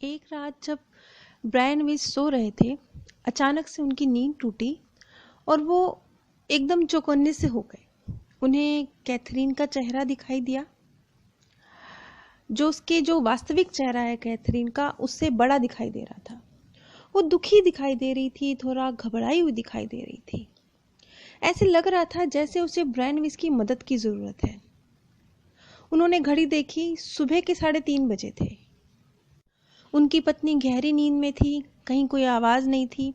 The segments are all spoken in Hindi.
एक रात जब ब्रायन विच सो रहे थे, अचानक से उनकी नींद टूटी और वो एकदम चौकन्ने से हो गए। उन्हें कैथरीन का चेहरा दिखाई दिया, जो वास्तविक चेहरा है कैथरीन का, उससे बड़ा दिखाई दे रहा था। वो दुखी दिखाई दे रही थी, थोड़ा घबराई हुई दिखाई दे रही थी। ऐसे लग रहा था जैसे उसे ब्रायन विच की मदद की जरूरत है। उन्होंने घड़ी देखी, सुबह के 3:30 बजे थे। उनकी पत्नी गहरी नींद में थी, कहीं कोई आवाज नहीं थी।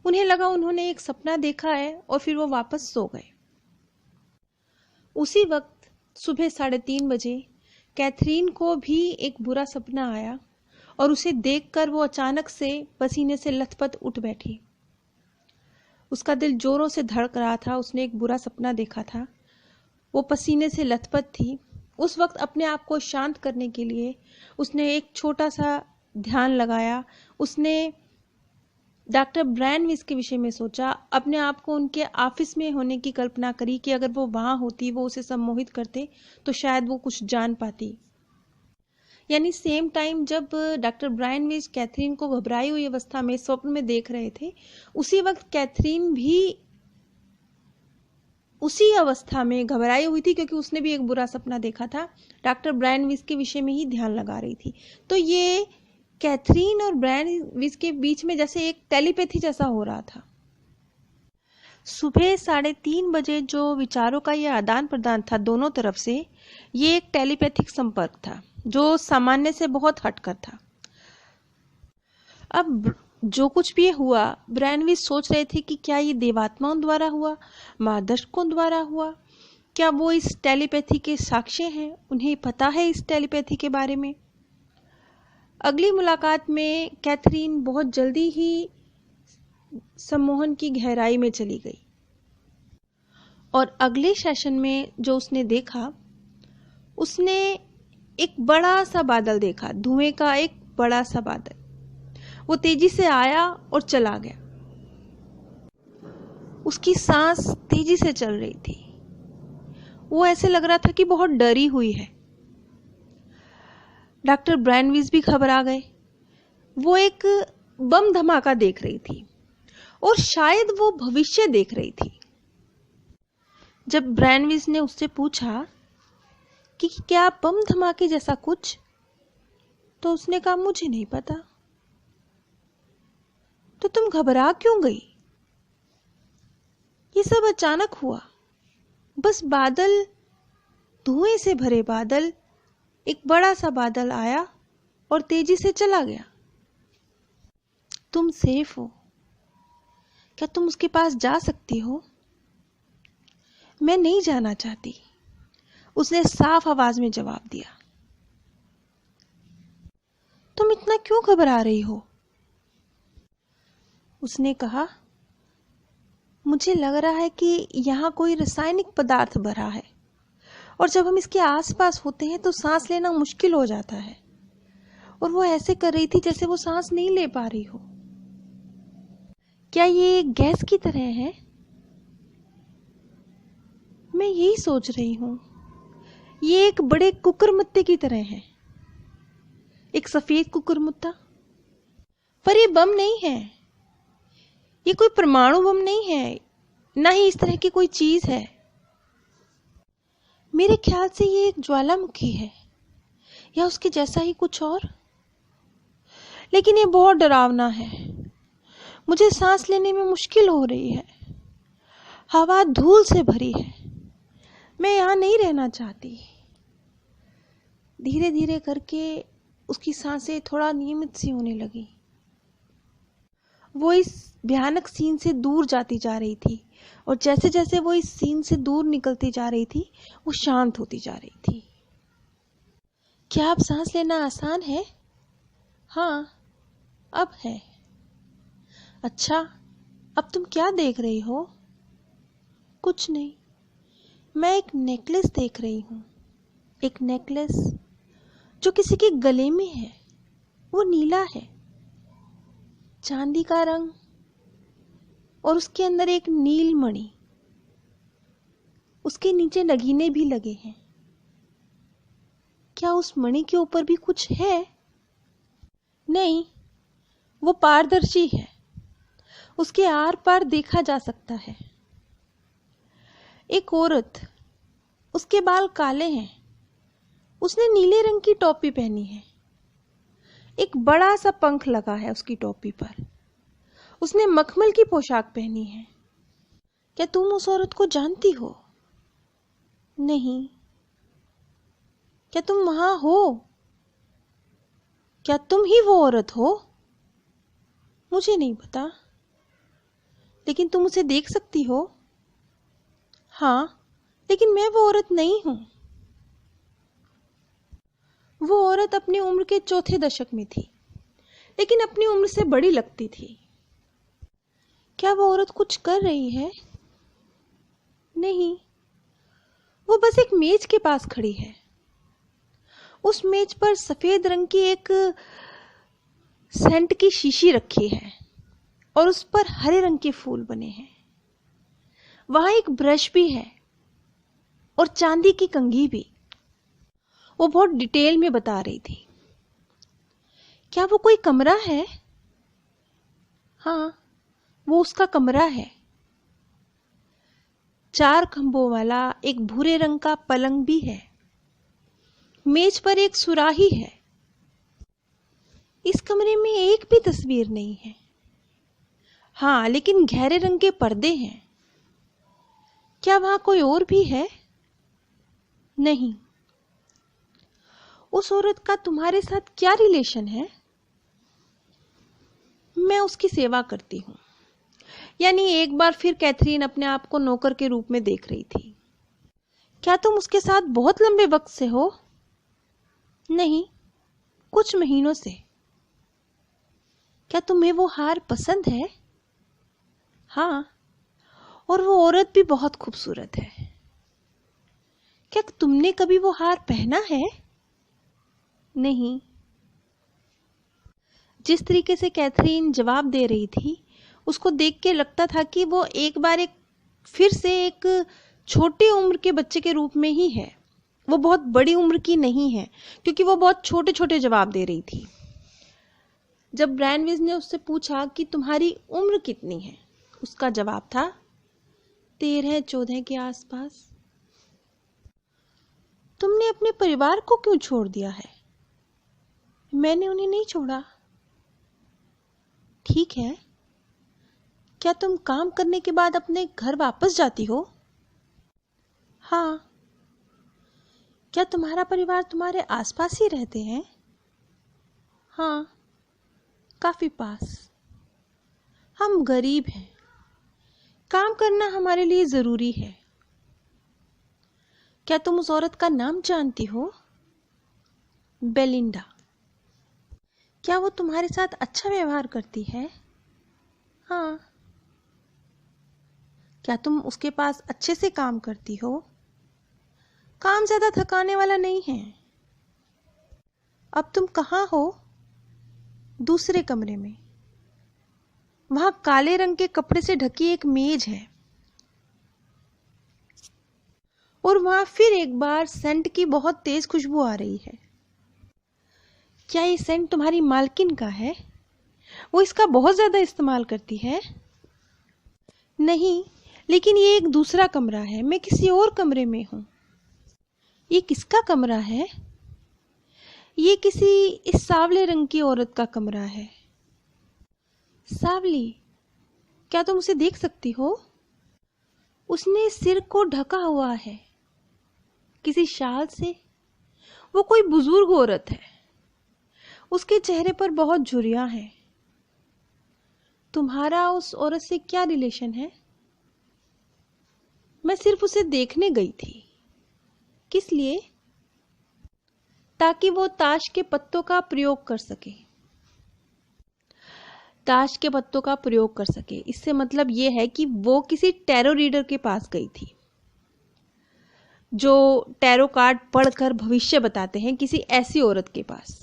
उन्हें लगा उन्होंने एक सपना देखा है और फिर वो वापस सो गए। उसी वक्त सुबह 3:30 बजे कैथरीन को भी एक बुरा सपना आया और उसे देखकर वो अचानक से पसीने से लथपथ उठ बैठी। उसका दिल जोरों से धड़क रहा था। उसने एक बुरा सपना देखा था। वो पसीने से लथपथ थी। उस वक्त अपने आप को शांत करने के लिए उसने एक छोटा सा ध्यान लगाया। उसने डॉक्टर ब्रायन विच के विषय में सोचा, अपने आप को उनके ऑफिस में होने की कल्पना करी कि अगर वो वहां होती, वो उसे सम्मोहित करते तो शायद वो कुछ जान पाती। यानी सेम टाइम जब डॉक्टर ब्रायन विच कैथरीन को घबराई हुई अवस्था में स्वप्न में देख रहे थे, उसी वक्त कैथरीन भी उसी अवस्था में घबराई हुई थी, क्योंकि उसने भी एक बुरा सपना देखा था। डॉक्टर ब्रायन विच के विषय में ही ध्यान लगा रही थी। तो ये कैथरीन और ब्रायन विच के बीच में जैसे एक टेलीपैथी जैसा हो रहा था। सुबह 3:30 बजे जो विचारों का ये आदान प्रदान था दोनों तरफ से, ये एक टेलीपैथिक संपर्क था जो सामान्य से बहुत हटकर था। अब जो कुछ भी हुआ, ब्रायन विच सोच रहे थे कि क्या ये देवात्माओं द्वारा हुआ, मार्गदर्शकों द्वारा हुआ, क्या वो इस टेलीपैथी के साक्ष्य हैं, उन्हें पता है इस टेलीपैथी के बारे में। अगली मुलाकात में कैथरीन बहुत जल्दी ही सम्मोहन की गहराई में चली गई और अगले सेशन में जो उसने देखा, उसने एक बड़ा सा बादल देखा, धुएं का एक बड़ा सा बादल। वो तेजी से आया और चला गया। उसकी सांस तेजी से चल रही थी। वो ऐसे लग रहा था कि बहुत डरी हुई है। डॉक्टर ब्रायन विच भी घबरा गए। वो एक बम धमाका देख रही थी और शायद वो भविष्य देख रही थी। जब ब्रायन विच ने उससे पूछा कि क्या बम धमाके जैसा कुछ, तो उसने कहा, मुझे नहीं पता। तो तुम घबरा क्यों गई? ये सब अचानक हुआ। बस बादल, धुएं से भरे बादल, एक बड़ा सा बादल आया और तेजी से चला गया। तुम सेफ हो? क्या तुम उसके पास जा सकती हो? मैं नहीं जाना चाहती, उसने साफ आवाज में जवाब दिया। तुम इतना क्यों घबरा रही हो? उसने कहा, मुझे लग रहा है कि यहाँ कोई रासायनिक पदार्थ भरा है और जब हम इसके आसपास होते हैं तो सांस लेना मुश्किल हो जाता है। और वो ऐसे कर रही थी जैसे वो सांस नहीं ले पा रही हो। क्या ये गैस की तरह है? मैं यही सोच रही हूं। ये एक बड़े कुकुरमुत्ते की तरह है, एक सफेद कुकुरमुत्ता। पर ये बम नहीं है, ये कोई परमाणु बम नहीं है, ना ही इस तरह की कोई चीज है। मेरे ख्याल से ये एक ज्वालामुखी है या उसके जैसा ही कुछ और। लेकिन ये बहुत डरावना है। मुझे सांस लेने में मुश्किल हो रही है। हवा धूल से भरी है। मैं यहाँ नहीं रहना चाहती। धीरे धीरे करके उसकी सांसें थोड़ा नियमित सी होने लगी। वो इस भयानक सीन से दूर जाती जा रही थी और जैसे जैसे वो इस सीन से दूर निकलती जा रही थी, वो शांत होती जा रही थी। क्या अब सांस लेना आसान है? हाँ, अब है। अच्छा, अब तुम क्या देख रही हो? कुछ नहीं, मैं एक नेकलेस देख रही हूँ। एक नेकलेस जो किसी के गले में है। वो नीला है, चांदी का रंग, और उसके अंदर एक नील मणि। उसके नीचे नगीने भी लगे हैं। क्या उस मणि के ऊपर भी कुछ है? नहीं, वो पारदर्शी है, उसके आर पार देखा जा सकता है। एक औरत, उसके बाल काले हैं, उसने नीले रंग की टोपी पहनी है, एक बड़ा सा पंख लगा है उसकी टोपी पर, उसने मखमल की पोशाक पहनी है। क्या तुम उस औरत को जानती हो? नहीं। क्या तुम वहां हो? क्या तुम ही वो औरत हो? मुझे नहीं पता, लेकिन तुम उसे देख सकती हो। हाँ, लेकिन मैं वो औरत नहीं हूं। वो औरत अपनी उम्र के चौथे दशक में थी, लेकिन अपनी उम्र से बड़ी लगती थी। क्या वो औरत कुछ कर रही है? नहीं, वो बस एक मेज के पास खड़ी है। उस मेज पर सफेद रंग की एक सेंट की शीशी रखी है और उस पर हरे रंग के फूल बने हैं। वहां एक ब्रश भी है और चांदी की कंघी भी। वो बहुत डिटेल में बता रही थी। क्या वो कोई कमरा है? हाँ, वो उसका कमरा है। 4 खंभों वाला एक भूरे रंग का पलंग भी है। मेज पर एक सुराही है। इस कमरे में एक भी तस्वीर नहीं है। हाँ, लेकिन गहरे रंग के पर्दे हैं। क्या वहां कोई और भी है? नहीं। उस औरत का तुम्हारे साथ क्या रिलेशन है? मैं उसकी सेवा करती हूं। यानी एक बार फिर कैथरीन अपने आप को नौकर के रूप में देख रही थी। क्या तुम उसके साथ बहुत लंबे वक्त से हो? नहीं, कुछ महीनों से। क्या तुम्हें वो हार पसंद है? हाँ, और वो औरत भी बहुत खूबसूरत है। क्या तुमने कभी वो हार पहना है? नहीं। जिस तरीके से कैथरीन जवाब दे रही थी, उसको देख के लगता था कि वो एक फिर से एक छोटी उम्र के बच्चे के रूप में ही है। वो बहुत बड़ी उम्र की नहीं है, क्योंकि वो बहुत छोटे छोटे जवाब दे रही थी। जब ब्रैनविज ने उससे पूछा कि तुम्हारी उम्र कितनी है, उसका जवाब था 13-14 के आसपास। तुमने अपने परिवार को क्यों छोड़ दिया है? मैंने उन्हें नहीं छोड़ा। ठीक है। क्या तुम काम करने के बाद अपने घर वापस जाती हो? हाँ। क्या तुम्हारा परिवार तुम्हारे आसपास ही रहते हैं? हाँ, काफी पास। हम गरीब हैं, काम करना हमारे लिए जरूरी है। क्या तुम उस औरत का नाम जानती हो? बेलिंडा। क्या वो तुम्हारे साथ अच्छा व्यवहार करती है? हाँ। क्या तुम उसके पास अच्छे से काम करती हो? काम ज्यादा थकाने वाला नहीं है। अब तुम कहाँ हो? दूसरे कमरे में। वहां काले रंग के कपड़े से ढकी एक मेज है और वहां फिर एक बार सेंट की बहुत तेज खुशबू आ रही है। क्या ये सेंट तुम्हारी मालकिन का है? वो इसका बहुत ज्यादा इस्तेमाल करती है। नहीं, लेकिन ये एक दूसरा कमरा है, मैं किसी और कमरे में हूं। ये किसका कमरा है? ये किसी इस सांवले रंग की औरत का कमरा है। सांवली? क्या तुम उसे देख सकती हो? उसने सिर को ढका हुआ है किसी शाल से। वो कोई बुजुर्ग औरत है। उसके चेहरे पर बहुत झुर्रियां हैं। तुम्हारा उस औरत से क्या रिलेशन है? मैं सिर्फ उसे देखने गई थी। किस लिए? ताकि वो ताश के पत्तों का प्रयोग कर सके। ताश के पत्तों का प्रयोग कर सके, इससे मतलब ये है कि वो किसी टैरो रीडर के पास गई थी, जो टैरो कार्ड पढ़कर भविष्य बताते हैं, किसी ऐसी औरत के पास।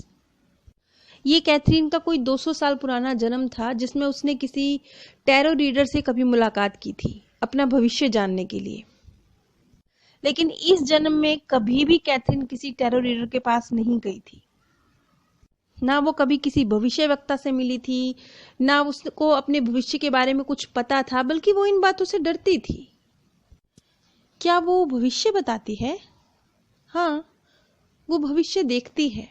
ये कैथरीन का कोई 200 साल पुराना जन्म था, जिसमें उसने किसी टैरो रीडर से कभी मुलाकात की थी अपना भविष्य जानने के लिए। लेकिन इस जन्म में कभी भी कैथरीन किसी टैरो रीडर के पास नहीं गई थी। ना वो कभी किसी भविष्यवक्ता से मिली थी, ना उसको अपने भविष्य के बारे में कुछ पता था, बल्कि वो इन बातों से डरती थी। क्या वो भविष्य बताती है? हाँ, वो भविष्य देखती है।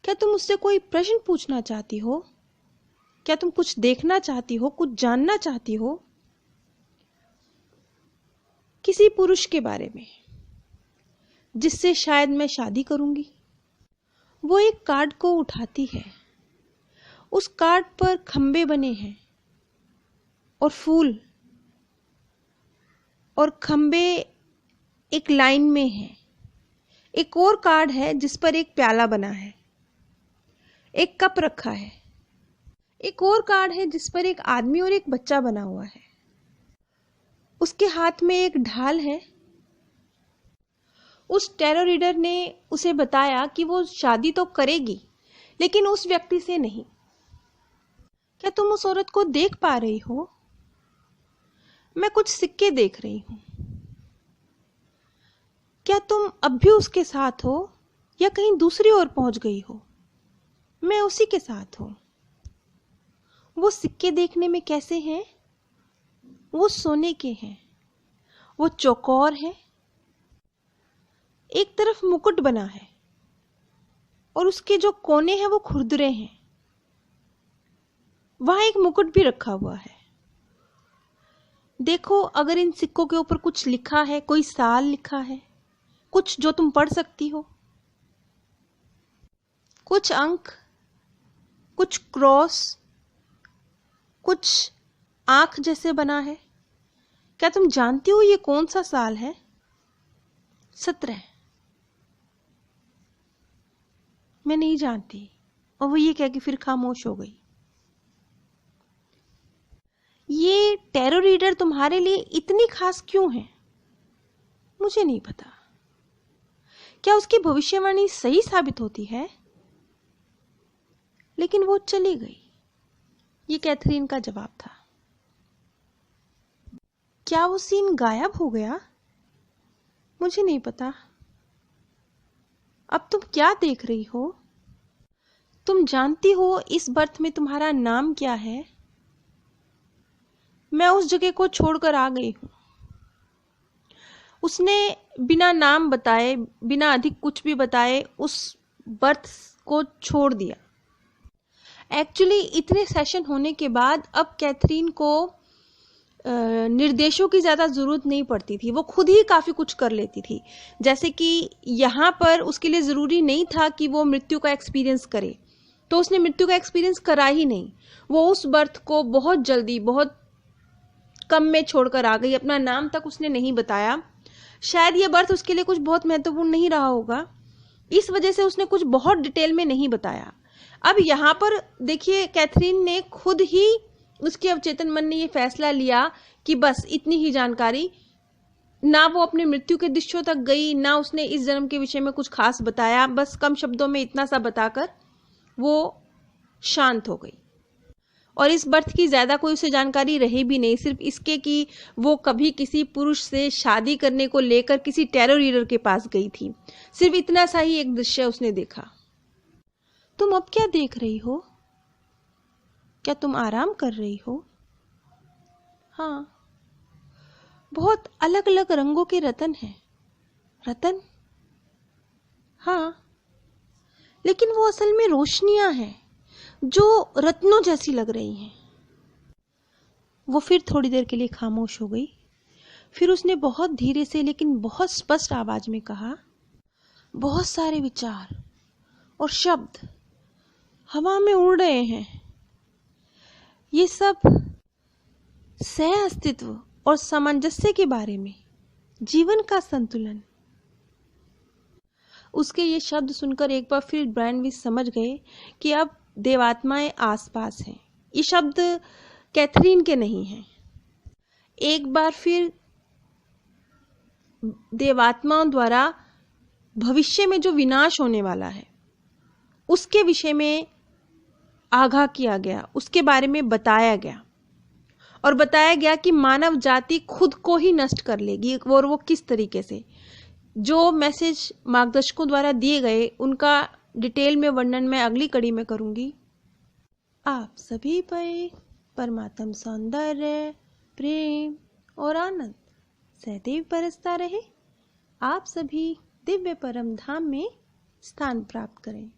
क्या तुम उससे कोई प्रश्न पूछना चाहती हो? क्या तुम कुछ देखना चाहती हो, कुछ जानना चाहती हो? किसी पुरुष के बारे में जिससे शायद मैं शादी करूंगी। वो एक कार्ड को उठाती है। उस कार्ड पर खंबे बने हैं और फूल, और खंबे एक लाइन में हैं। एक और कार्ड है जिस पर एक प्याला बना है, एक कप रखा है। एक और कार्ड है जिस पर एक आदमी और एक बच्चा बना हुआ है। उसके हाथ में एक ढाल है। उस टैरो रीडर ने उसे बताया कि वो शादी तो करेगी, लेकिन उस व्यक्ति से नहीं। क्या तुम उस औरत को देख पा रही हो? मैं कुछ सिक्के देख रही हूं। क्या तुम अब भी उसके साथ हो या कहीं दूसरी ओर पहुंच गई हो? मैं उसी के साथ हूं। वो सिक्के देखने में कैसे हैं? वो सोने के हैं। वो चौकोर है। एक तरफ मुकुट बना है और उसके जो कोने हैं वो खुरदरे हैं। वहां एक मुकुट भी रखा हुआ है। देखो, अगर इन सिक्कों के ऊपर कुछ लिखा है, कोई साल लिखा है, कुछ जो तुम पढ़ सकती हो, कुछ अंक, कुछ क्रॉस, कुछ आंख जैसे बना है। क्या तुम जानती हो ये कौन सा साल है? 17। मैं नहीं जानती। और वो ये कह के फिर खामोश हो गई। ये टैरो रीडर तुम्हारे लिए इतनी खास क्यों है? मुझे नहीं पता। क्या उसकी भविष्यवाणी सही साबित होती है? लेकिन वो चली गई। ये कैथरीन का जवाब था। क्या वो सीन गायब हो गया? मुझे नहीं पता। अब तुम क्या देख रही हो? तुम जानती हो इस बर्थ में तुम्हारा नाम क्या है? मैं उस जगह को छोड़कर आ गई हूं। उसने बिना नाम बताए, बिना अधिक कुछ भी बताए उस बर्थ को छोड़ दिया। एक्चुअली इतने सेशन होने के बाद अब कैथरीन को निर्देशों की ज़्यादा ज़रूरत नहीं पड़ती थी। वो खुद ही काफ़ी कुछ कर लेती थी। जैसे कि यहाँ पर उसके लिए ज़रूरी नहीं था कि वो मृत्यु का एक्सपीरियंस करे, तो उसने मृत्यु का एक्सपीरियंस करा ही नहीं। वो उस बर्थ को बहुत जल्दी, बहुत कम में छोड़कर आ गई। अपना नाम तक उसने नहीं बताया। शायद ये बर्थ उसके लिए कुछ बहुत महत्वपूर्ण नहीं रहा होगा, इस वजह से उसने कुछ बहुत डिटेल में नहीं बताया। अब यहाँ पर देखिए, कैथरीन ने खुद ही, उसके अवचेतन मन ने ये फैसला लिया कि बस इतनी ही जानकारी। ना वो अपने मृत्यु के दृश्यों तक गई, ना उसने इस जन्म के विषय में कुछ खास बताया। बस कम शब्दों में इतना सा बताकर वो शांत हो गई। और इस बर्थ की ज्यादा कोई उसे जानकारी रही भी नहीं, सिर्फ इसके कि वो कभी किसी पुरुष से शादी करने को लेकर किसी टैरो रीडर के पास गई थी। सिर्फ इतना सा ही एक दृश्य उसने देखा। तुम अब क्या देख रही हो? क्या तुम आराम कर रही हो? हाँ, बहुत अलग अलग रंगों के रतन हैं। रतन? हाँ, लेकिन वो असल में रोशनियां हैं जो रत्नों जैसी लग रही हैं। वो फिर थोड़ी देर के लिए खामोश हो गई। फिर उसने बहुत धीरे से लेकिन बहुत स्पष्ट आवाज में कहा, बहुत सारे विचार और शब्द हवा में उड़ रहे हैं। ये सब सह अस्तित्व और सामंजस्य के बारे में, जीवन का संतुलन। उसके ये शब्द सुनकर एक बार फिर ब्रायनविच समझ गए कि अब देवात्माएं आसपास हैं। ये शब्द कैथरीन के नहीं हैं। एक बार फिर देवात्माओं द्वारा भविष्य में जो विनाश होने वाला है उसके विषय में आगाह किया गया, उसके बारे में बताया गया। और बताया गया कि मानव जाति खुद को ही नष्ट कर लेगी, और वो किस तरीके से। जो मैसेज मार्गदर्शकों द्वारा दिए गए उनका डिटेल में वर्णन मैं अगली कड़ी में करूंगी। आप सभी पर परमात्म सौंदर्य, प्रेम और आनंद सदैव बरसता रहे। आप सभी दिव्य परम धाम में स्थान प्राप्त करें।